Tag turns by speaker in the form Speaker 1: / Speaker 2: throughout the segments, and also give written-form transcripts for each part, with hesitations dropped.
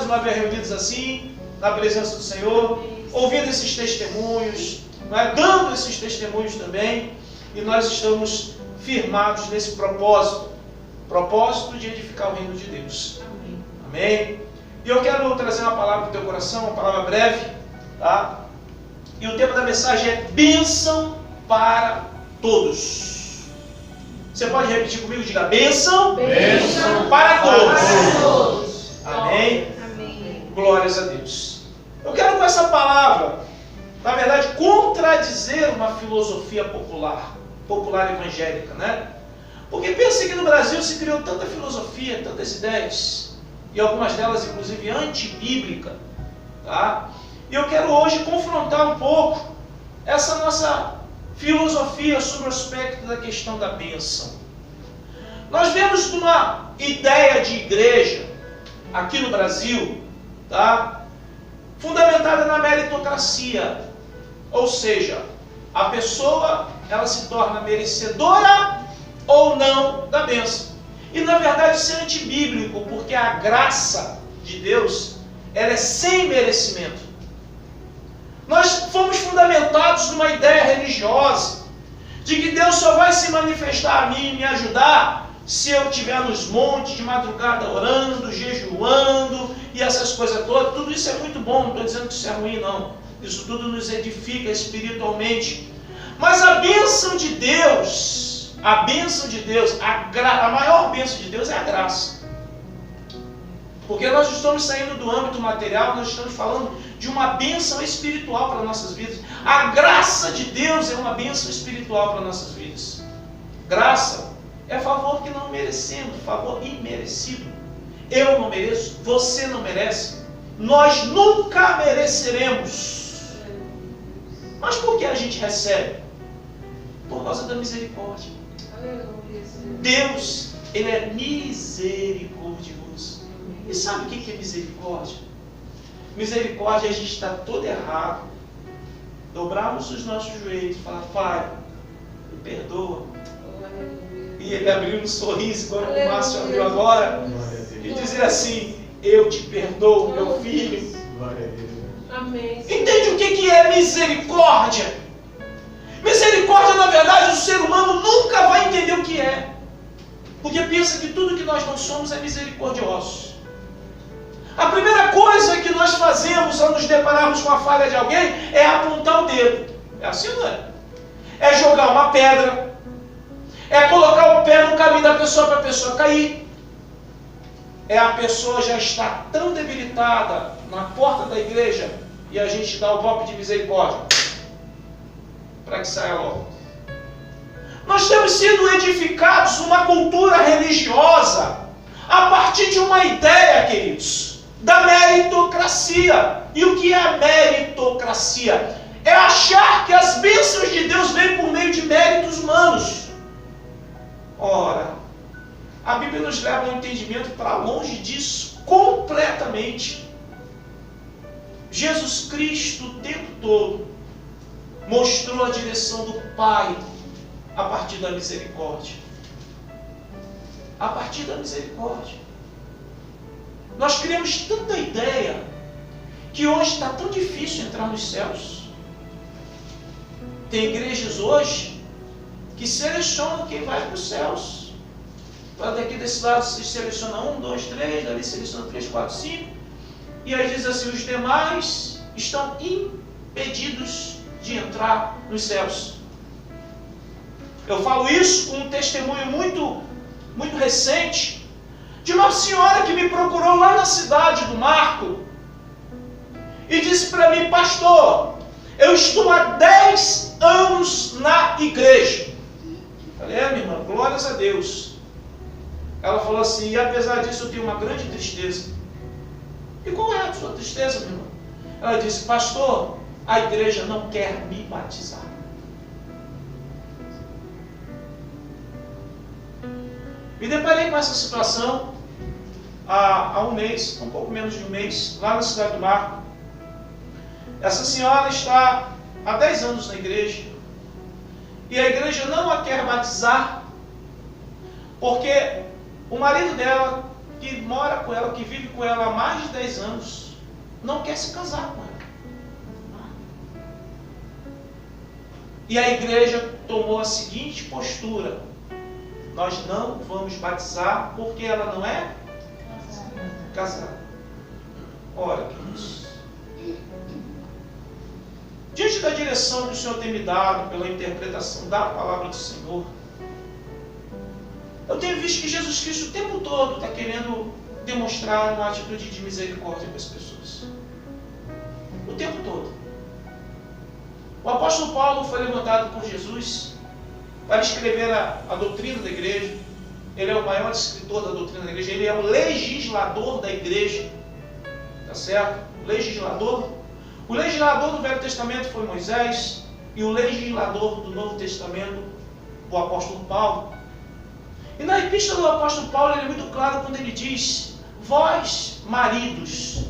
Speaker 1: uma vez reunidos assim, na presença do Senhor, ouvindo esses testemunhos, dando esses testemunhos também, e nós estamos firmados nesse propósito de edificar o reino de Deus. Amém? E eu quero trazer uma palavra para o teu coração, uma palavra breve, tá? E o tema da mensagem é bênção para todos. Você pode repetir comigo? Diga bênção, para todos. Amém? Amém? Glórias a Deus. Eu quero com essa palavra, na verdade, contradizer uma filosofia popular evangélica, né? Porque pensa que no Brasil se criou tanta filosofia, tantas ideias, e algumas delas inclusive antibíblica, tá? E eu quero hoje confrontar um pouco essa nossa filosofia sobre o aspecto da questão da bênção. Nós vemos uma ideia de igreja aqui no Brasil, tá? Fundamentada na meritocracia, ou seja, a pessoa ela se torna merecedora ou não da bênção. E na verdade isso é antibíblico, porque a graça de Deus ela é sem merecimento. Nós fomos fundamentados numa ideia religiosa de que Deus só vai se manifestar a mim e me ajudar se eu estiver nos montes de madrugada orando, jejuando e essas coisas todas. Tudo isso é muito bom, não estou dizendo que isso é ruim não. Isso tudo nos edifica espiritualmente. Mas a bênção de Deus, a maior bênção de Deus é a graça. Porque nós estamos saindo do âmbito material, nós estamos falando de uma bênção espiritual para nossas vidas. A graça de Deus é uma bênção espiritual para nossas vidas. Graça é favor que não merecemos, favor imerecido. Eu não mereço, você não merece, nós nunca mereceremos. Mas por que a gente recebe? Por causa da misericórdia. Deus, Ele é misericordioso. E sabe o que é misericórdia? Misericórdia é a gente estar todo errado, dobrarmos os nossos joelhos e falar: Pai, me perdoa. E Ele abriu um sorriso, igual o Márcio abriu agora, e dizer assim: eu te perdoo, meu filho.
Speaker 2: Amém.
Speaker 1: Entende o que é misericórdia? Misericórdia, na verdade, o ser humano nunca vai entender o que é, porque pensa que tudo que nós não somos é misericordioso. A primeira coisa que nós fazemos ao nos depararmos com a falha de alguém é apontar o dedo. É assim, não é? É jogar uma pedra, é colocar o pé no caminho da pessoa para a pessoa cair. É a pessoa já estar tão debilitada na porta da igreja e a gente dá o golpe de misericórdia para que saia logo. Nós temos sido edificados numa cultura religiosa a partir de uma ideia, queridos, da meritocracia. E o que é a meritocracia? É achar que as bênçãos de Deus vêm por meio de méritos humanos. Ora, a Bíblia nos leva a um entendimento para longe disso, completamente. Jesus Cristo, o tempo todo, mostrou a direção do Pai a partir da misericórdia. A partir da misericórdia. Nós criamos tanta ideia que hoje está tão difícil entrar nos céus. Tem igrejas hoje que selecionam quem vai para os céus. Daqui desse lado se seleciona 1, 2, 3, dali seleciona 3, 4, 5. E aí diz assim: os demais estão impedidos de entrar nos céus. Eu falo isso com um testemunho muito recente de uma senhora que me procurou lá na cidade do Marco e disse para mim: pastor, eu estou há 10 anos na igreja. Falei: minha irmã, glórias a Deus. Ela falou assim: e apesar disso eu tenho uma grande tristeza. E qual é a sua tristeza, minha irmã? Ela disse: pastor, a igreja não quer me batizar. Me deparei com essa situação há um mês, um pouco menos de um mês, lá na cidade do Marco. Essa senhora está há 10 anos na igreja e a igreja não a quer batizar porque o marido dela que mora com ela, que vive com ela há mais de 10 anos, não quer se casar com ela. E a igreja tomou a seguinte postura: nós não vamos batizar porque ela não é casada. Ora, queridos, diante da direção que o Senhor tem me dado, pela interpretação da palavra do Senhor, eu tenho visto que Jesus Cristo o tempo todo está querendo demonstrar uma atitude de misericórdia com as pessoas. O tempo todo. O apóstolo Paulo foi levantado por Jesus para escrever a doutrina da igreja. Ele é o maior escritor da doutrina da igreja. Ele é o legislador da igreja. Tá certo? Legislador. O legislador do Velho Testamento foi Moisés. E o legislador do Novo Testamento, o apóstolo Paulo. E na epístola do apóstolo Paulo, ele é muito claro quando ele diz: vós, maridos,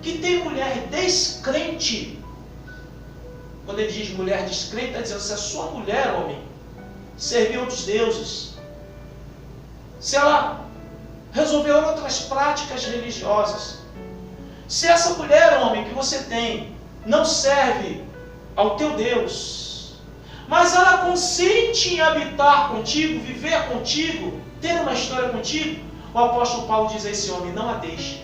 Speaker 1: que tem mulher descrente. Quando ele diz mulher descrente, está dizendo: se a sua mulher, homem, servir outros deuses, se ela resolver outras práticas religiosas, se essa mulher, homem, que você tem, não serve ao teu Deus, mas ela consente em habitar contigo, viver contigo, ter uma história contigo, o apóstolo Paulo diz a esse homem: não a deixe.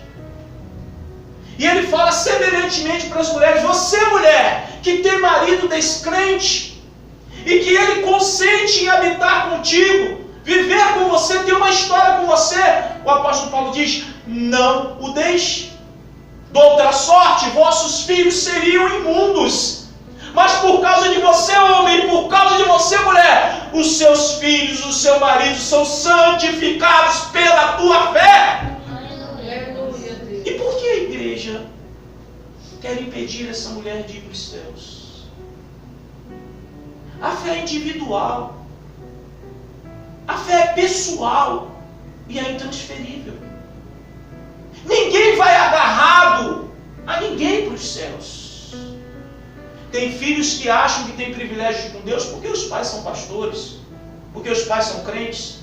Speaker 1: E ele fala semelhantemente para as mulheres: você, mulher, que tem marido descrente, e que ele consente em habitar contigo, viver com você, ter uma história com você, o apóstolo Paulo diz: não o deixe. De outra sorte, vossos filhos seriam imundos. Mas por causa de você, homem, e por causa de você, mulher, os seus filhos, o seu marido são santificados pela tua fé. E por que a igreja quer impedir essa mulher de ir para os céus? A fé é individual. A fé é pessoal e é intransferível. Ninguém vai agarrado a ninguém para os céus. Tem filhos que acham que têm privilégios com Deus porque os pais são pastores, porque os pais são crentes.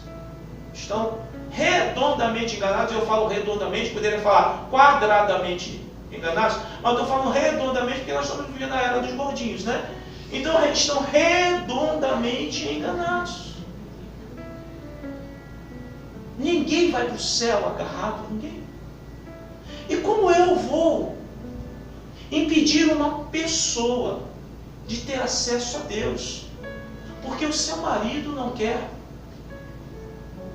Speaker 1: Estão redondamente enganados. Eu falo redondamente, poderia falar quadradamente enganados, mas eu estou falando redondamente porque nós estamos vivendo a era dos gordinhos, né? Então eles estão redondamente enganados. Ninguém vai para o céu agarrado, ninguém. E como eu vou impedir uma pessoa de ter acesso a Deus, porque o seu marido não quer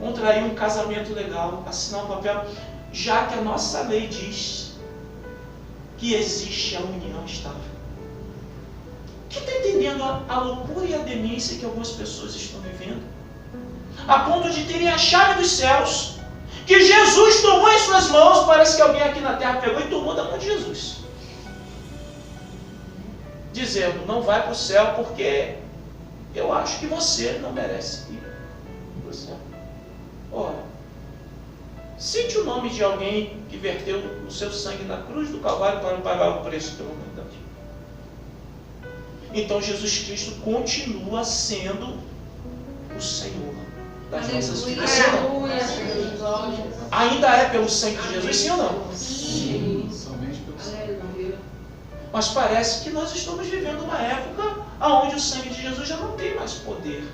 Speaker 1: contrair um casamento legal, assinar um papel, já que a nossa lei diz que existe a união estável? Quem está entendendo a loucura e a demência que algumas pessoas estão vivendo? A ponto de terem a chave dos céus, que Jesus tomou em suas mãos. Parece que alguém aqui na terra pegou e tomou da mão de Jesus, dizendo: não vai para o céu porque eu acho que você não merece ir para o céu. Ora, cite o nome de alguém que verteu o seu sangue na cruz do Calvário para pagar o preço pela humanidade. Então Jesus Cristo continua sendo o Senhor das nossas vidas. Ainda é pelo sangue de Jesus, sim ou não?
Speaker 2: Sim.
Speaker 3: Somente pelo sangue.
Speaker 1: Mas parece que nós estamos vivendo uma época onde o sangue de Jesus já não tem mais poder.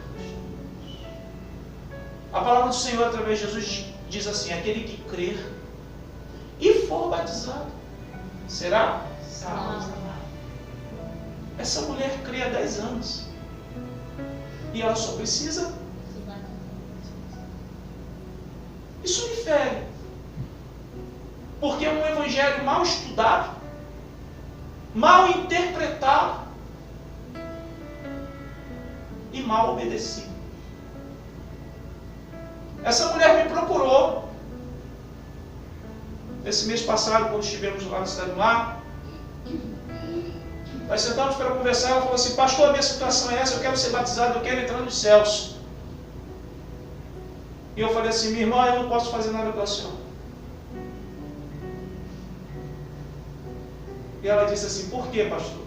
Speaker 1: A palavra do Senhor através de Jesus diz assim: aquele que crer e for batizado será salvo. Essa mulher crê há 10 anos e ela só precisa. Isso me fere, porque é um evangelho mal estudado, mal interpretado e mal obedecido. Essa mulher me procurou nesse mês passado, quando estivemos lá na Cidade do Mar. Nós sentamos para conversar. Ela falou assim: pastor, a minha situação é essa, eu quero ser batizado, eu quero entrar nos céus. E eu falei assim: minha irmã, eu não posso fazer nada pela senhora. E ela disse assim: por quê, pastor?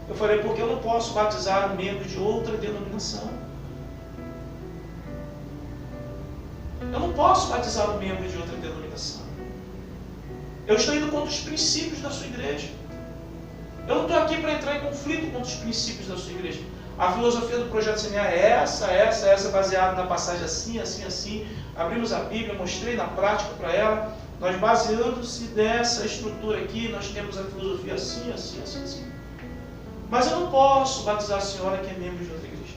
Speaker 1: Eu falei: porque eu não posso batizar um membro de outra denominação. Eu não posso batizar um membro de outra denominação. Eu estou indo contra os princípios da sua igreja. Eu não estou aqui para entrar em conflito contra os princípios da sua igreja. A filosofia do Projeto Semear é essa, baseada na passagem assim. Abrimos a Bíblia, mostrei na prática para ela. Nós, baseando-se nessa estrutura aqui, nós temos a filosofia assim. Mas eu não posso batizar a senhora que é membro de outra igreja.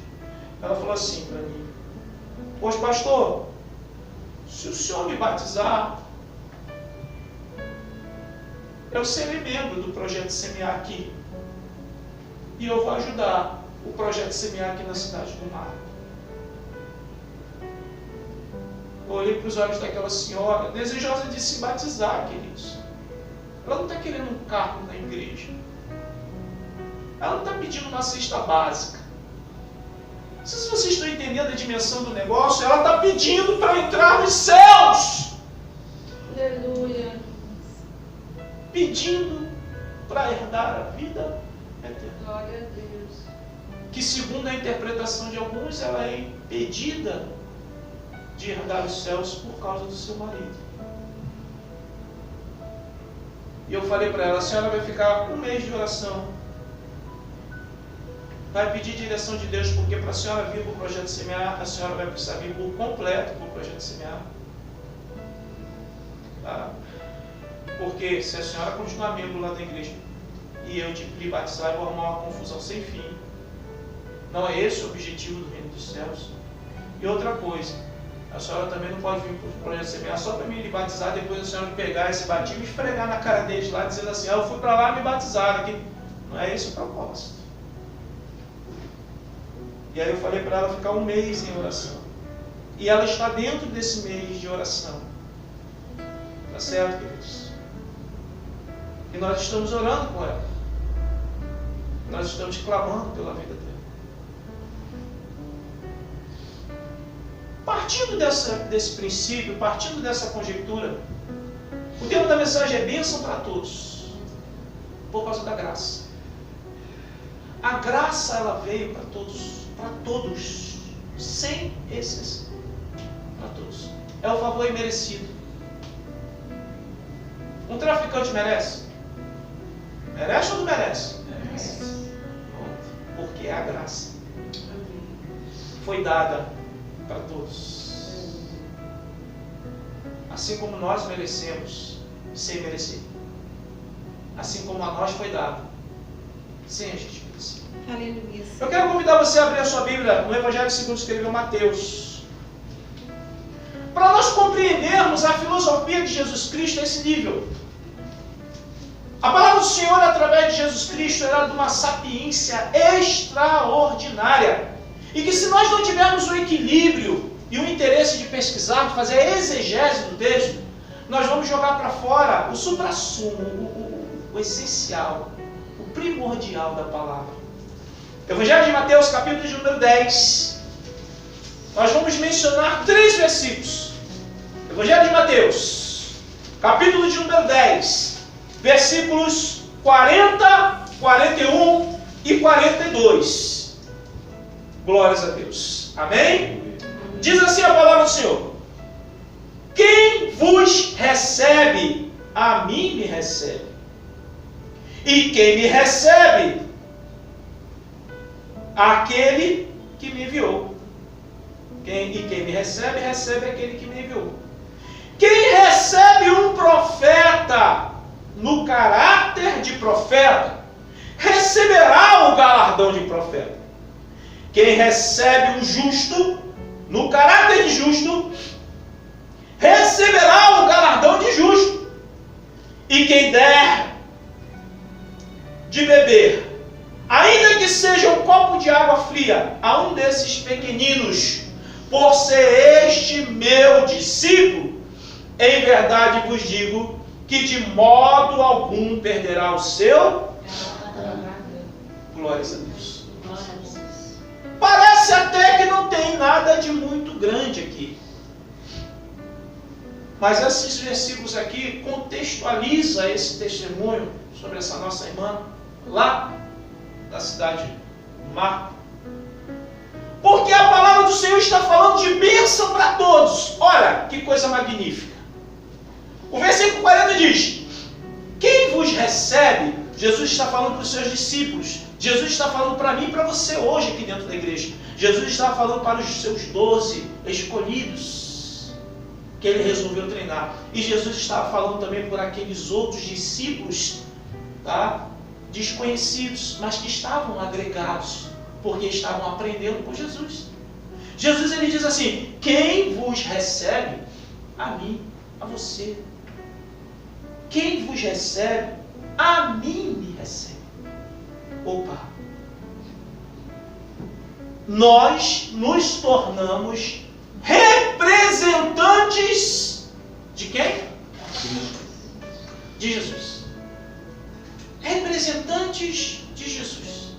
Speaker 1: Ela falou assim para mim: pois pastor, se o senhor me batizar, eu serei membro do Projeto Semear aqui. E eu vou ajudar o Projeto Semear aqui na cidade do Mar. Eu olhei para os olhos daquela senhora, desejosa de se batizar, queridos. Ela não está querendo um cargo na igreja. Ela não está pedindo uma cesta básica. Não sei se vocês estão entendendo a dimensão do negócio. Ela está pedindo para entrar nos céus.
Speaker 2: Aleluia.
Speaker 1: Pedindo para herdar a vida eterna.
Speaker 2: Glória a Deus.
Speaker 1: Que, segundo a interpretação de alguns, ela é impedida de herdar os céus por causa do seu marido. E eu falei para ela: a senhora vai ficar um mês de oração, vai pedir direção de Deus, porque para a senhora vir para o Projeto Semear, a senhora vai precisar vir por completo para o Projeto Semear. Tá? Porque se a senhora continuar membro lá da igreja e eu lhe batizar, eu vou arrumar uma confusão sem fim. Não é esse o objetivo do reino dos céus. E outra coisa, a senhora também não pode vir para o Projeto Semear só para mim lhe batizar, depois a senhora pegar esse batismo e esfregar na cara deles lá, dizendo assim: eu fui para lá e me batizaram aqui. Não é esse o propósito. E aí eu falei para ela ficar um mês em oração. E ela está dentro desse mês de oração. Tá certo, queridos? E nós estamos orando com ela. Nós estamos clamando pela vida dela. Partindo desse princípio, partindo dessa conjectura, o tema da mensagem é bênção para todos, por causa da graça. A graça, ela veio para todos, sem exceção, para todos. É o favor imerecido. Um traficante merece? Merece ou não merece? Merece. Porque é a graça. Foi dada para todos. Assim como nós merecemos, sem merecer. Assim como a nós foi dado, sem a gente merecer.
Speaker 2: Aleluia.
Speaker 1: Eu quero convidar você a abrir a sua Bíblia no Evangelho segundo escreveu Mateus. Para nós compreendermos a filosofia de Jesus Cristo a esse nível. A palavra do Senhor, através de Jesus Cristo, era de uma sapiência extraordinária. E que, se nós não tivermos o equilíbrio e o interesse de pesquisar, de fazer a exegese do texto, nós vamos jogar para fora o suprassumo, o essencial, o primordial da palavra. Evangelho de Mateus, capítulo de número 10. Nós vamos mencionar 3 versículos. Evangelho de Mateus, capítulo de número 10. Versículos 40, 41 e 42. Glórias a Deus. Amém? Diz assim a palavra do Senhor: quem vos recebe, a mim me recebe. E quem me recebe, aquele que me enviou. Quem me recebe, recebe aquele que me enviou. Quem recebe um profeta no caráter de profeta, receberá o galardão de profeta. Quem recebe um justo no caráter de justo, receberá o galardão de justo. E quem der de beber, ainda que seja um copo de água fria, a um desses pequeninos, por ser este meu discípulo, em verdade vos digo que de modo algum perderá o seu. Glórias a Deus. Parece até que não tem nada de muito grande aqui. Mas esses versículos aqui contextualizam esse testemunho sobre essa nossa irmã lá da cidade do Mar. Porque a palavra do o Senhor está falando de bênção para todos. Olha, que coisa magnífica. O versículo 40 diz: quem vos recebe, Jesus está falando para os seus discípulos. Jesus está falando para mim e para você hoje aqui dentro da igreja. Jesus está falando para os seus 12 escolhidos, que ele resolveu treinar. E Jesus estava falando também por aqueles outros discípulos, tá? Desconhecidos, mas que estavam agregados, porque estavam aprendendo com Jesus. Jesus, ele diz assim: quem vos recebe, a mim, a você. Quem vos recebe, a mim me recebe. Opa! Nós nos tornamos representantes de quem? De Jesus. Representantes de Jesus.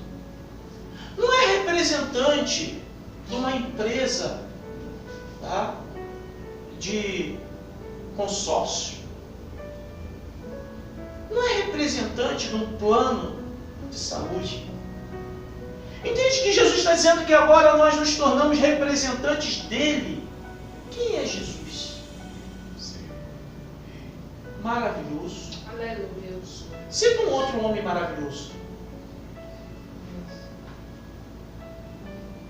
Speaker 1: Não é representante de uma empresa, tá? De consórcio. Não é representante de um plano de saúde. Entende que Jesus está dizendo que agora nós nos tornamos representantes dele? Quem é Jesus? Maravilhoso.
Speaker 2: Aleluia.
Speaker 1: Cita um outro homem maravilhoso.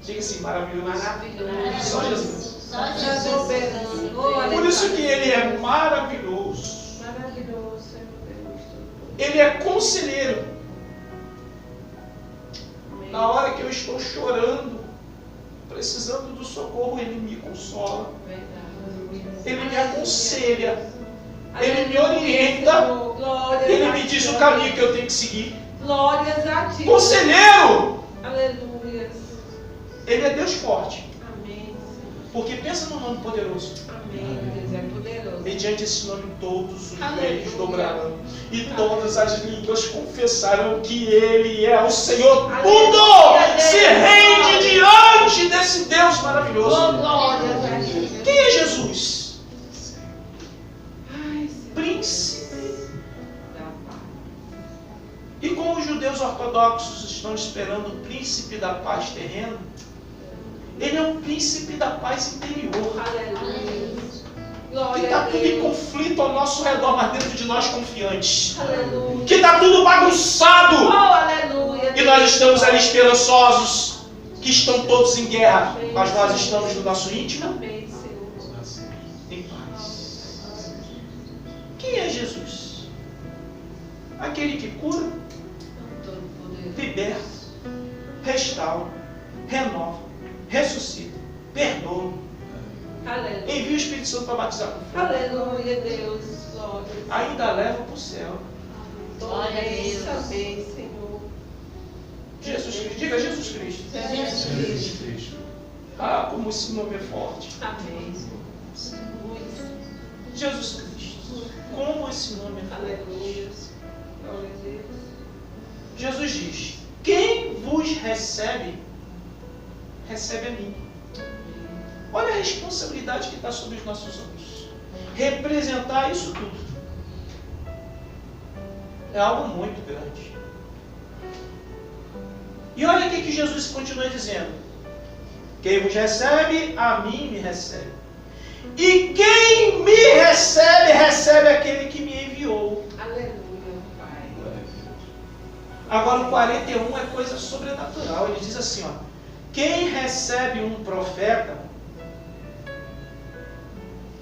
Speaker 1: Diga assim, maravilhoso.
Speaker 2: Maravilhoso.
Speaker 1: Só Jesus.
Speaker 2: Só Jesus.
Speaker 1: Por isso que ele é maravilhoso.
Speaker 2: Maravilhoso, Senhor Deus.
Speaker 1: Ele é conselheiro.
Speaker 2: Amém.
Speaker 1: Na hora que eu estou chorando, precisando do socorro, ele me consola.
Speaker 2: Verdade.
Speaker 1: Ele me aconselha. Ele me
Speaker 2: Aleluia,
Speaker 1: orienta.
Speaker 2: Senhor. Glórias
Speaker 1: Ele
Speaker 2: a
Speaker 1: me
Speaker 2: ti,
Speaker 1: diz o
Speaker 2: ó
Speaker 1: caminho
Speaker 2: Deus.
Speaker 1: que eu tenho que seguir.
Speaker 2: Glórias a ti.
Speaker 1: Conselheiro!
Speaker 2: Aleluia.
Speaker 1: Ele é Deus forte.
Speaker 2: Amém, Senhor.
Speaker 1: Porque pensa no nome poderoso.
Speaker 2: Amém. Deus é poderoso.
Speaker 1: Mediante esse nome todos os
Speaker 2: Aleluia.
Speaker 1: joelhos dobrarão. E todas as línguas confessarão que Ele é o Senhor. Tudo
Speaker 2: Aleluia.
Speaker 1: se rende diante desse Deus maravilhoso.
Speaker 2: Glórias a ti.
Speaker 1: Quem é Jesus?
Speaker 2: Ai, Senhor.
Speaker 1: Príncipe.
Speaker 2: Da paz.
Speaker 1: E como os judeus ortodoxos estão esperando o príncipe da paz terrena, ele é um príncipe da paz interior.
Speaker 2: Aleluia.
Speaker 1: Que
Speaker 2: Glória
Speaker 1: está
Speaker 2: a
Speaker 1: tudo em
Speaker 2: Deus.
Speaker 1: conflito ao nosso redor, mas dentro de nós confiantes.
Speaker 2: Aleluia.
Speaker 1: Que está tudo bagunçado.
Speaker 2: Oh, aleluia.
Speaker 1: E nós estamos ali esperançosos, que estão todos em guerra, mas nós estamos no nosso íntimo
Speaker 2: Amém, Senhor.
Speaker 1: em paz. Quem é Jesus? Aquele que cura,
Speaker 2: Todo-Poderoso.
Speaker 1: liberta, restaura, renova, ressuscita, perdoa,
Speaker 2: Aleluia.
Speaker 1: envia o Espírito Santo para batizar com fogo,
Speaker 2: Aleluia, Deus. Glória.
Speaker 1: ainda leva para o céu.
Speaker 2: Glória a Deus. Amém, Senhor.
Speaker 1: Jesus Cristo, diga Jesus Cristo.
Speaker 2: Jesus Cristo.
Speaker 1: Ah, como esse nome é forte.
Speaker 2: Amém, Senhor. Muito.
Speaker 1: Jesus Cristo. Como esse nome é forte.
Speaker 2: Aleluia. Glória a Deus.
Speaker 1: Jesus diz: quem vos recebe, recebe a mim. Olha a responsabilidade que está sobre os nossos ombros. Representar isso tudo é algo muito grande. E olha o que Jesus continua dizendo: quem vos recebe, a mim me recebe. E quem me recebe, recebe aquele que me enviou.
Speaker 2: Aleluia, Pai.
Speaker 1: Agora o 41 é coisa sobrenatural. Ele diz assim, ó: quem recebe um profeta,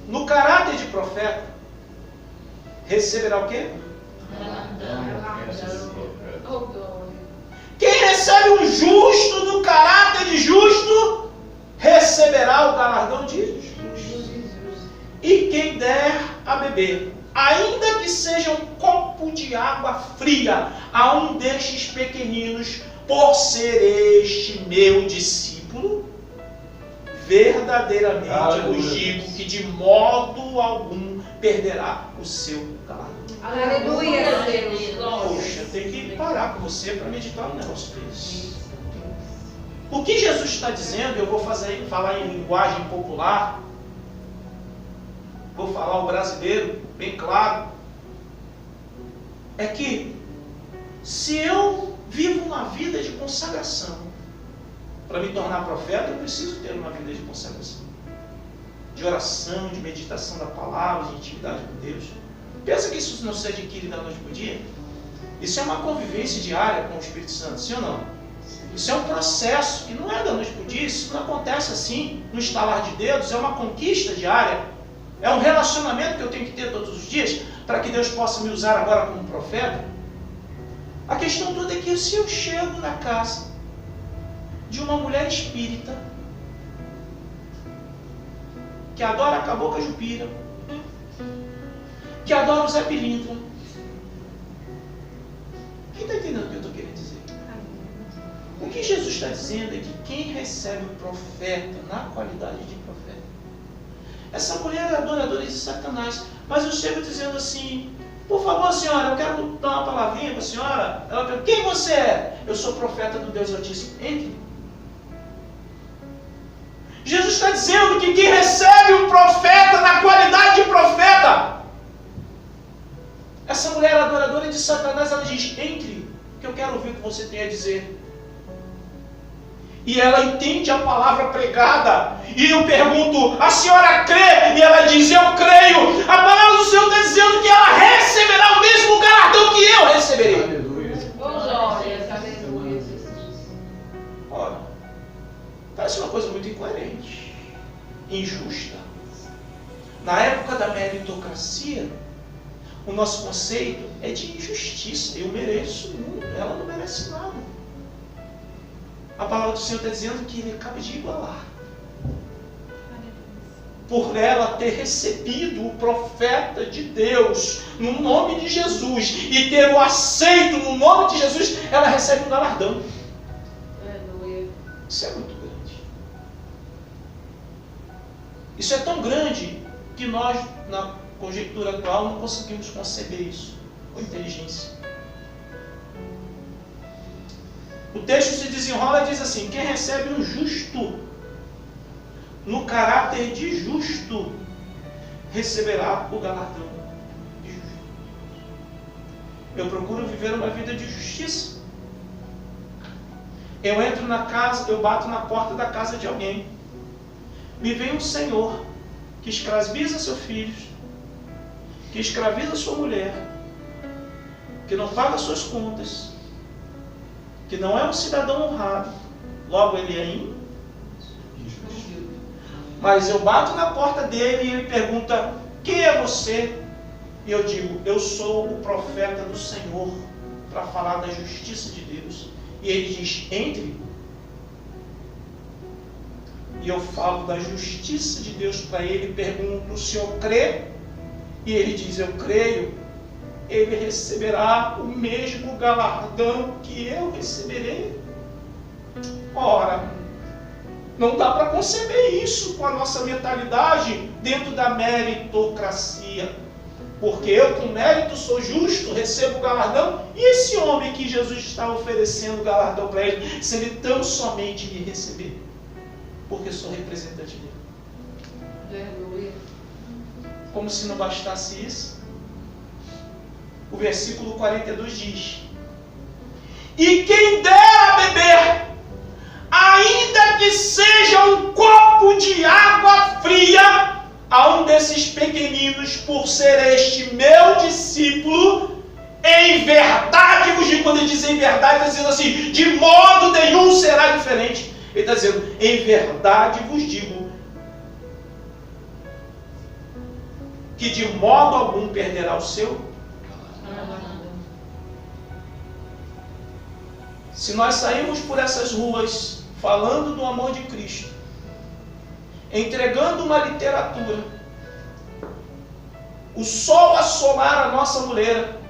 Speaker 1: no caráter de profeta, receberá o quê?
Speaker 2: Oh, glória.
Speaker 1: Quem recebe um justo no caráter de justo, receberá o galardão de justo. E quem der a beber, ainda que seja um copo de água fria, a um destes pequeninos, por ser este meu discípulo, verdadeiramente vos digo que de modo algum perderá o seu galardão.
Speaker 2: Aleluia, Deus. Glória.
Speaker 1: Poxa, tem que parar com você para meditar um negócio desse. O que Jesus está dizendo, eu vou falar em linguagem popular, vou falar o brasileiro, bem claro, é que se eu vivo uma vida de consagração Para me tornar profeta, eu preciso ter uma vida de consagração, de oração, de meditação da palavra, de intimidade com Deus. Pensa que isso não se adquire da noite para o dia? Isso é uma convivência diária com o Espírito Santo, sim ou não? Isso é um processo que não é da noite para o dia, isso não acontece assim, no estalar de dedos, é uma conquista diária, é um relacionamento que eu tenho que ter todos os dias, para que Deus possa me usar agora como profeta. A questão toda é que se eu chego na casa de uma mulher espírita, que adora a Cabocla Jupira, que adora o Zé Pilintra, quem está entendendo o que eu estou querendo dizer? O que Jesus está dizendo é que quem recebe o profeta na qualidade de profeta, essa mulher é adoradora de Satanás, mas eu chego dizendo assim: por favor, senhora, eu quero dar uma palavrinha para a senhora. Ela pergunta: quem você é? Eu sou profeta do Deus Altíssimo. Entre. Jesus está dizendo que quem recebe um profeta na qualidade de profeta, essa mulher adoradora de Satanás, ela diz: entre, que eu quero ouvir o que você tem a dizer. E ela entende a palavra pregada. E eu pergunto: a senhora crê? E ela diz: eu creio. A palavra do Senhor está dizendo que ela receberá o mesmo galardão que eu receberei.
Speaker 3: Aleluia.
Speaker 1: Ora, parece uma coisa muito incoerente, injusta. Na época da meritocracia, o nosso conceito é de injustiça. Eu mereço muito, ela não merece nada. A palavra do Senhor está dizendo que ele acaba de igualar. Por ela ter recebido o profeta de Deus no nome de Jesus e ter o aceito no nome de Jesus, ela recebe um galardão. Isso é muito grande. Isso é tão grande que nós, na conjectura atual, não conseguimos conceber isso com inteligência. O texto se desenrola e diz assim: quem recebe um justo, no caráter de justo, receberá o galardão de justo. Eu procuro viver uma vida de justiça. Eu entro na casa, eu bato na porta da casa de alguém. Me vem um senhor que escraviza seus filhos, que escraviza sua mulher, que não paga suas contas, que não é um cidadão honrado, logo ele é injusto. Mas eu bato na porta dele e ele pergunta: quem é você? E eu digo: eu sou o profeta do Senhor, para falar da justiça de Deus. E ele diz: entre. E eu falo da justiça de Deus para ele, pergunto: o senhor crê? E ele diz: eu creio. Ele receberá o mesmo galardão que eu receberei. Ora, não dá para conceber isso com a nossa mentalidade dentro da meritocracia. Porque eu com mérito sou justo, recebo o galardão. E esse homem que Jesus está oferecendo o galardão para ele, se ele tão somente me receber? Porque sou representante dele. Como se não bastasse isso, o versículo 42 diz: e quem der a beber, ainda que seja um copo de água fria, a um desses pequeninos, por ser este meu discípulo, em verdade vos digo. Quando ele diz em verdade, está dizendo assim: de modo nenhum será diferente. Ele está dizendo: em verdade vos digo, que de modo algum perderá o seu. Se nós sairmos por essas ruas falando do amor de Cristo, entregando uma literatura, o sol assolar a nossa muleira,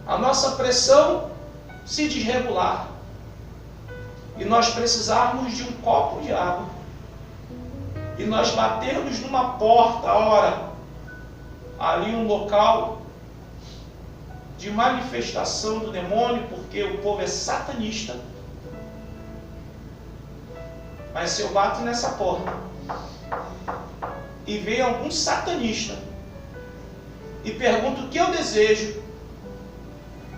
Speaker 1: a nossa pressão se desregular, e nós precisarmos de um copo de água, e nós batermos numa porta, ora, ali um local de manifestação do demônio, porque o povo é satanista. Mas se eu bato nessa porta e vem algum satanista e pergunto o que eu desejo,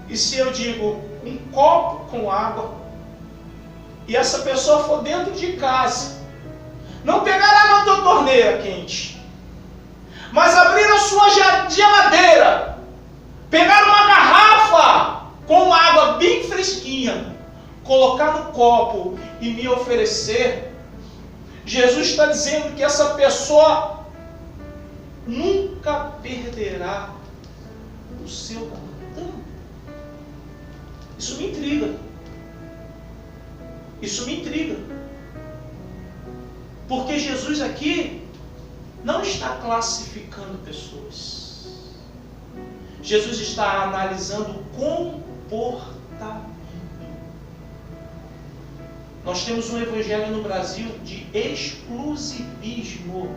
Speaker 1: e se eu digo um copo com água, e essa pessoa for dentro de casa, não pegar água da torneira quente, mas abrir a sua geladeira, pegar uma garrafa com uma água bem fresquinha, colocar no copo e me oferecer, Jesus está dizendo que essa pessoa nunca perderá o seu galardão. Isso me intriga. Isso me intriga. Porque Jesus aqui não está classificando pessoas. Jesus está analisando o comportamento. Nós temos um evangelho no Brasil de exclusivismo.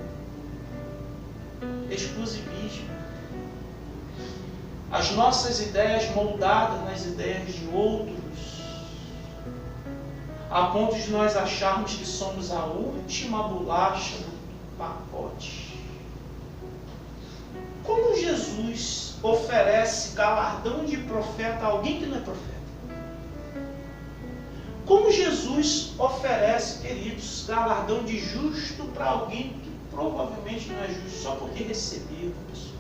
Speaker 1: Exclusivismo. As nossas ideias moldadas nas ideias de outros, a ponto de nós acharmos que somos a última bolacha do pacote. Como Jesus oferece galardão de profeta a alguém que não é profeta? Como Jesus oferece, queridos, galardão de justo para alguém que provavelmente não é justo só porque recebeu a pessoa?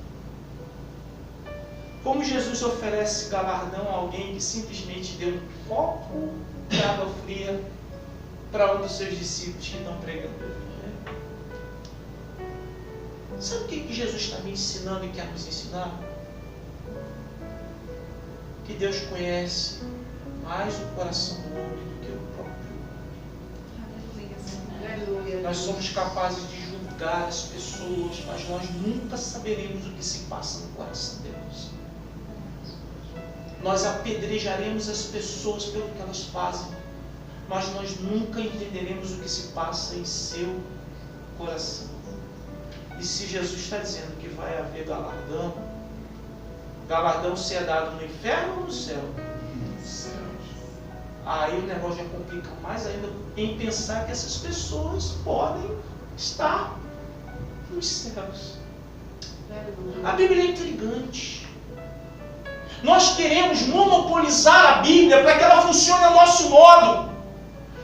Speaker 1: Como Jesus oferece galardão a alguém que simplesmente deu um copo de água fria para um dos seus discípulos que estão pregando o evangelho? Sabe o que Jesus está me ensinando e quer nos ensinar? Que Deus conhece mais o coração do homem do que o próprio homem. Nós somos capazes de julgar as pessoas, mas nós nunca saberemos o que se passa no coração delas. Nós apedrejaremos as pessoas pelo que elas fazem, mas nós nunca entenderemos o que se passa em seu coração. E se Jesus está dizendo que vai haver galardão, galardão se é dado no inferno ou no céu? No céu. Aí o negócio já complica mais ainda em pensar que essas pessoas podem estar nos céus. A Bíblia é intrigante. Nós queremos monopolizar a Bíblia para que ela funcione ao nosso modo.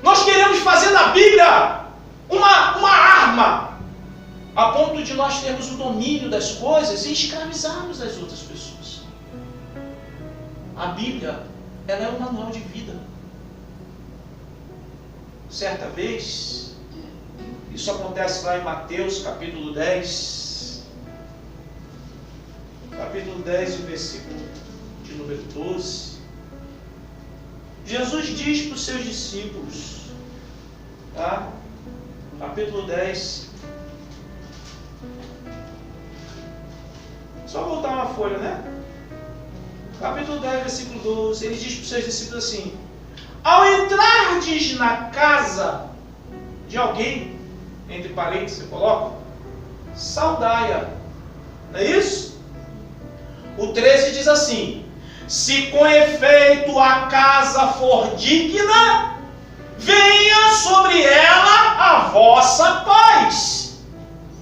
Speaker 1: Nós queremos fazer da Bíblia uma arma, a ponto de nós termos o domínio das coisas e escravizarmos as outras pessoas. A Bíblia, ela é um manual de vida. Certa vez, isso acontece lá em Mateus, capítulo 10. Capítulo 10, o versículo de número 12. Jesus diz para os seus discípulos, tá? Capítulo 10. Só voltar uma folha, né? Capítulo 10, versículo 12. Ele diz para os seus discípulos assim: ao entrardes na casa de alguém, entre parênteses você coloca, saudai-a. Não é isso? O 13 diz assim: se com efeito a casa for digna, venha sobre ela a vossa paz.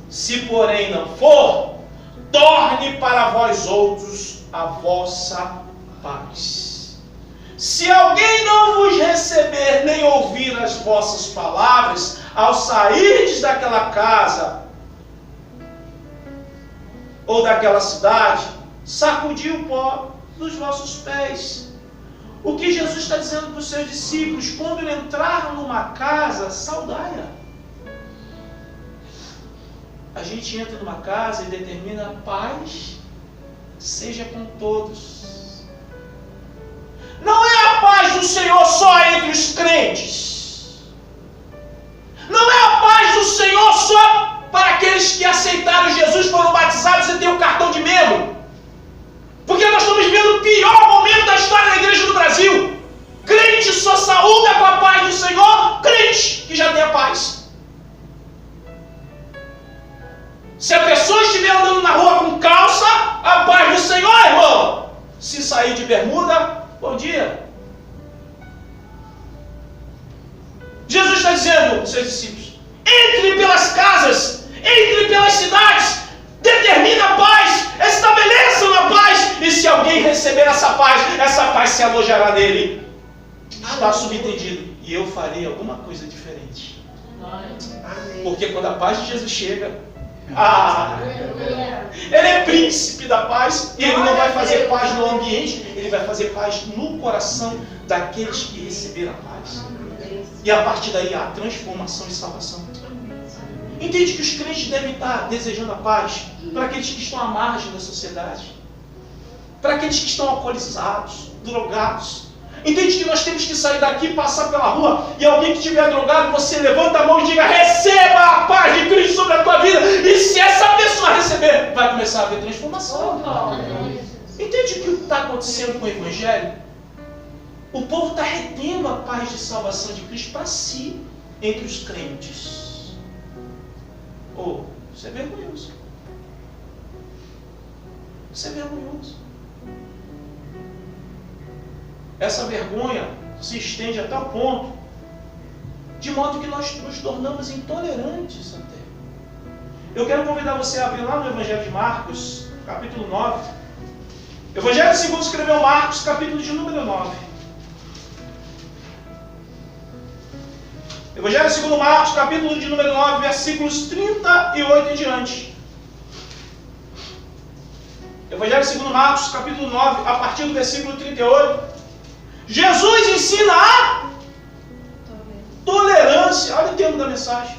Speaker 1: Se porém não for, torne para vós outros a vossa paz. Se alguém não vos receber nem ouvir as vossas palavras, ao sairdes daquela casa ou daquela cidade, sacudi o pó dos vossos pés. O que Jesus está dizendo para os seus discípulos? Quando ele entrar numa casa, saudai-a. A gente entra numa casa e determina a paz seja com todos. Não é a paz do Senhor só entre os crentes. Não é a paz do Senhor só para aqueles que aceitaram Jesus, foram batizados e têm o cartão de membro. Porque nós estamos vendo o pior momento da história da igreja do Brasil. Crente só saúda com a paz do Senhor, crente que já tem a paz. Se a pessoa estiver andando na rua com calça, a paz do Senhor, irmão. Se sair de bermuda, bom dia. Jesus está dizendo aos seus discípulos: entre pelas casas, entre pelas cidades, determine a paz, estabeleça uma paz, e se alguém receber essa paz se alojará nele. está subentendido. E eu farei alguma coisa diferente.
Speaker 2: Amém.
Speaker 1: Porque quando a paz de Jesus chega, Ele é príncipe da paz. E Ele não vai fazer paz no ambiente, Ele vai fazer paz no coração daqueles que receberam a paz. E a partir daí há transformação e salvação. Entende que os crentes devem estar desejando a paz para aqueles que estão à margem da sociedade, para aqueles que estão alcoolizados, drogados. Entende que nós temos que sair daqui, passar pela rua, e alguém que estiver drogado, você levanta a mão e diga: receba a paz de Cristo sobre a tua vida. E se essa pessoa receber, vai começar a haver transformação. Entende o que está acontecendo com o Evangelho? O povo está retendo a paz de salvação de Cristo para si, entre os crentes. Isso é vergonhoso. Isso é vergonhoso. Essa vergonha se estende a tal ponto, de modo que nós nos tornamos intolerantes até. Eu quero convidar você a abrir lá no Evangelho de Marcos, capítulo 9. Evangelho segundo escreveu Marcos, capítulo de número 9. Evangelho segundo Marcos, capítulo de número 9, versículos 38 em diante. Evangelho segundo Marcos, capítulo 9, a partir do versículo 38. Jesus ensina a tolerância. Olha o termo da mensagem.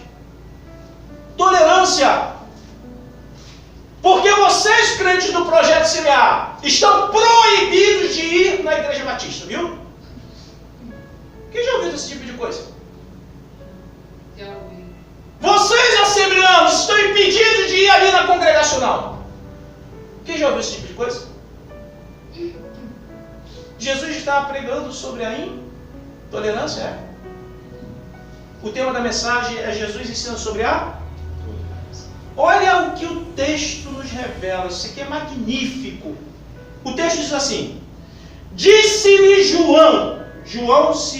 Speaker 1: Tolerância. Porque vocês, crentes do Projeto Semear, estão proibidos de ir na Igreja Batista, viu? Quem já ouviu esse tipo de coisa? Vocês, assembleanos, estão impedidos de ir ali na Congregacional. Quem já ouviu esse tipo de coisa? Jesus estava pregando sobre a intolerância. O tema da mensagem é Jesus ensina sobre a... Olha o que o texto nos revela. Isso aqui é magnífico. O texto diz assim: disse-lhe João. João se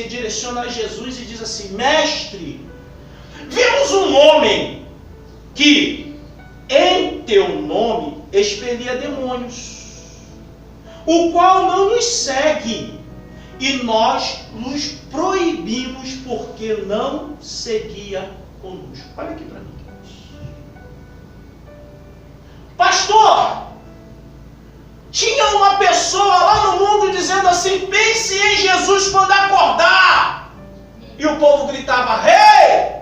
Speaker 1: direciona a Jesus e diz assim: mestre, vimos um homem que em teu nome expelia demônios, o qual não nos segue, e nós nos proibimos porque não seguia conosco. Olha aqui para mim. Pastor, tinha uma pessoa lá no mundo dizendo assim: pense em Jesus quando acordar. E o povo gritava: rei!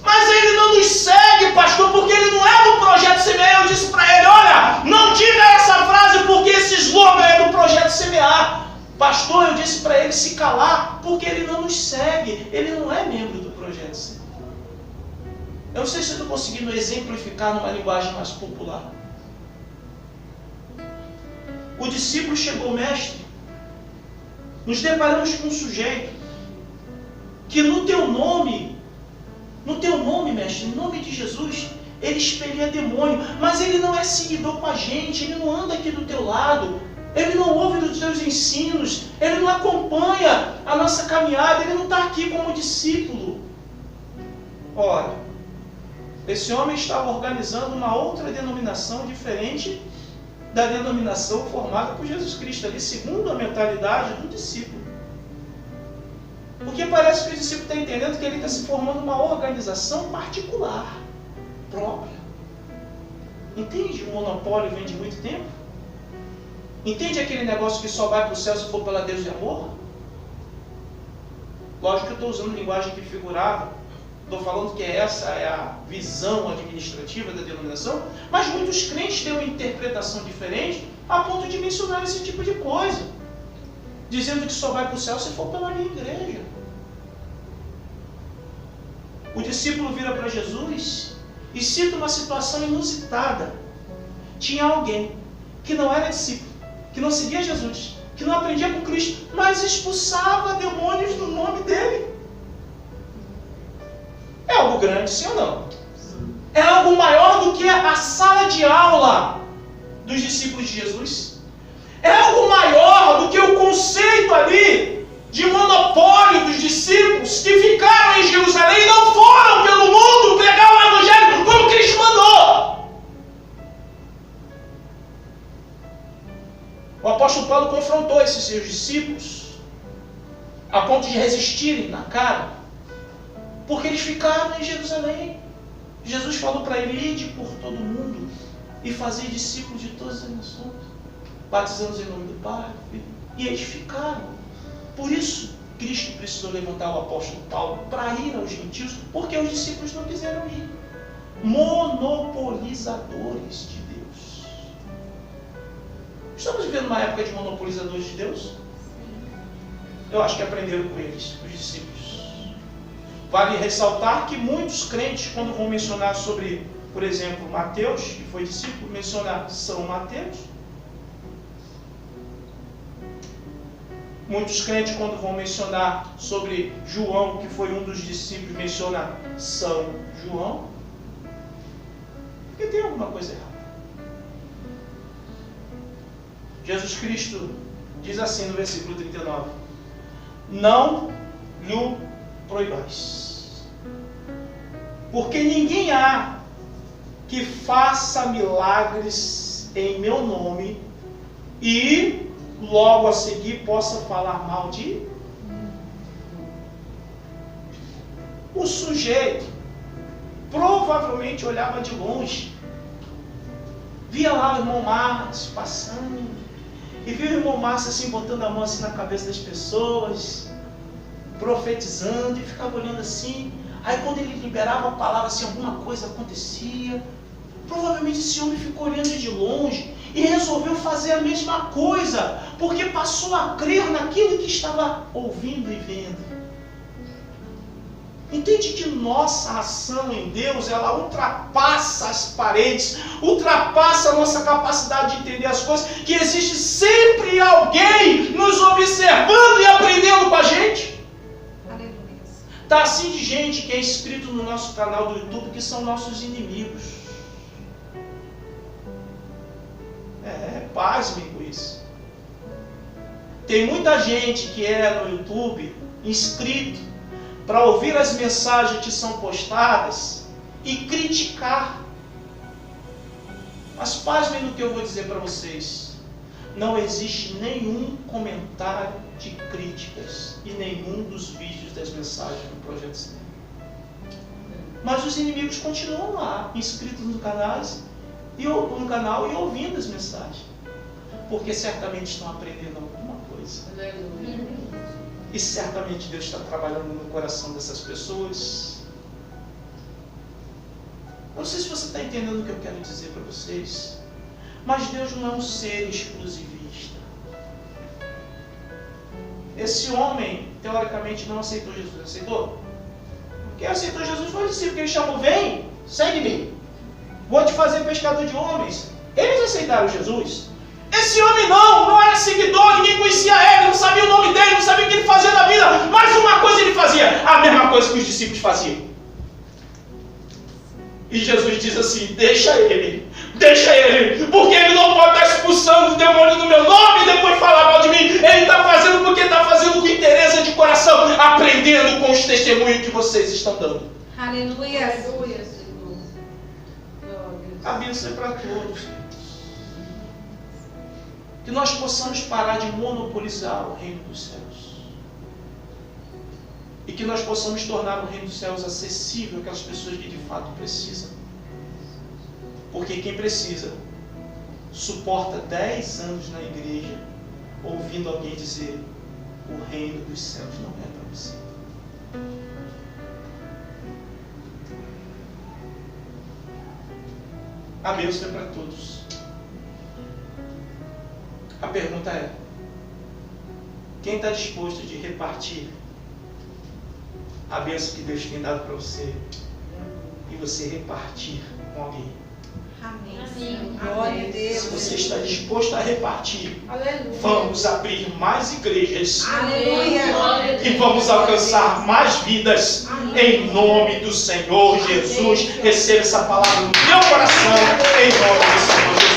Speaker 1: Mas ele não nos segue, pastor, porque ele não é do Projeto Semear. Eu disse para ele: olha, não diga essa frase porque esse slogan é do Projeto Semear. Pastor, eu disse para ele se calar porque ele não nos segue. Ele não é membro do Projeto Semear. Eu não sei se eu estou conseguindo exemplificar numa linguagem mais popular. O discípulo chegou: mestre, nos deparamos com um sujeito que no teu nome, mestre, em nome de Jesus, ele expelia demônio, mas ele não é seguidor com a gente, ele não anda aqui do teu lado, ele não ouve dos teus ensinos, ele não acompanha a nossa caminhada, ele não está aqui como discípulo. Ora, esse homem estava organizando uma outra denominação diferente da denominação formada por Jesus Cristo, ali segundo a mentalidade do discípulo. Porque parece que o discípulo está entendendo que ele está se formando uma organização particular, própria. Entende? O monopólio vem de muito tempo. Entende aquele negócio que só vai para o céu se for pela Deus de amor? Lógico que eu estou usando linguagem aqui figurada. Estou falando que essa é a visão administrativa da denominação, mas muitos crentes têm uma interpretação diferente a ponto de mencionar esse tipo de coisa, dizendo que só vai para o céu se for pela minha igreja. O discípulo vira para Jesus e cita uma situação inusitada. Tinha alguém que não era discípulo, que não seguia Jesus, que não aprendia com Cristo, mas expulsava demônios no nome dele. É algo grande, sim ou não? É algo maior do que a sala de aula dos discípulos de Jesus. É algo maior do que o conceito ali de monopólio dos discípulos que ficaram em Jerusalém e não foram pelo mundo pregar o Evangelho como Cristo mandou. O apóstolo Paulo confrontou esses seus discípulos a ponto de resistirem na cara, porque eles ficaram em Jerusalém. Jesus falou para ele: ide por todo mundo e fazer discípulos de todas as nações, batizando-os em nome do Pai, Filho. E eles ficaram. Por isso, Cristo precisou levantar o apóstolo Paulo para ir aos gentios, porque os discípulos não quiseram ir. Monopolizadores de Deus. Estamos vivendo uma época de monopolizadores de Deus? Eu acho que aprenderam com eles, os discípulos. Vale ressaltar que muitos crentes, quando vão mencionar sobre, por exemplo, Mateus, que foi discípulo, menciona São Mateus. Muitos crentes, quando vão mencionar sobre João, que foi um dos discípulos, menciona São João. Porque tem alguma coisa errada. Jesus Cristo diz assim no versículo 39: não lhe proibais, porque ninguém há que faça milagres em meu nome e logo a seguir possa falar mal de o sujeito. Provavelmente olhava de longe, via lá o irmão Márcio passando, e viu o irmão Márcio assim, botando a mão assim na cabeça das pessoas, profetizando, e ficava olhando assim. Aí quando ele liberava a palavra, assim, alguma coisa acontecia. Provavelmente esse homem ficou olhando de longe e resolveu fazer a mesma coisa, porque passou a crer naquilo que estava ouvindo e vendo. Entende que nossa ação em Deus, ela ultrapassa as paredes, ultrapassa a nossa capacidade de entender as coisas, que existe sempre alguém nos observando e aprendendo com a gente.
Speaker 2: Aleluia.
Speaker 1: Está assim de gente que é inscrito no nosso canal do YouTube, que são nossos inimigos. Pasmem com isso. Tem muita gente que é no YouTube inscrito para ouvir as mensagens que são postadas e criticar. Mas pasmem no que eu vou dizer para vocês. Não existe nenhum comentário de críticas e nenhum dos vídeos das mensagens do Projeto Cinema. Mas os inimigos continuam lá, inscritos no canal e ouvindo as mensagens. Porque certamente estão aprendendo alguma coisa. E certamente Deus está trabalhando no coração dessas pessoas. Não sei se você está entendendo o que eu quero dizer para vocês, mas Deus não é um ser exclusivista. Esse homem, teoricamente, não aceitou Jesus. Aceitou? Quem aceitou Jesus foi o discípulo, que ele chamou: vem, segue-me, vou te fazer pescador de homens. Eles aceitaram Jesus. Esse homem não era seguidor, ninguém conhecia ele, não sabia o nome dele, não sabia o que ele fazia da vida, mas uma coisa ele fazia, a mesma coisa que os discípulos faziam. E Jesus diz assim: deixa ele, porque ele não pode estar expulsando o demônio no meu nome e depois falar mal de mim. Ele está fazendo porque está fazendo com interesse de coração, aprendendo com os testemunhos que vocês estão dando.
Speaker 2: Aleluia.
Speaker 3: Aleluia, Senhor.
Speaker 1: A bênção é para todos. Que nós possamos parar de monopolizar o reino dos céus. E que nós possamos tornar o reino dos céus acessível àquelas pessoas que de fato precisam. Porque quem precisa suporta 10 anos na igreja ouvindo alguém dizer: o reino dos céus não é para você. A bênção é para todos. A pergunta é: quem está disposto de repartir a bênção que Deus tem dado para você e você repartir com alguém?
Speaker 2: Amém.
Speaker 3: Amém.
Speaker 2: Glória a Deus.
Speaker 1: Se você está disposto a repartir,
Speaker 3: Aleluia.
Speaker 1: vamos abrir mais igrejas.
Speaker 2: Aleluia.
Speaker 1: E vamos alcançar mais vidas. Em nome do Senhor Jesus. Receba essa palavra no teu coração. Em nome do Senhor Jesus.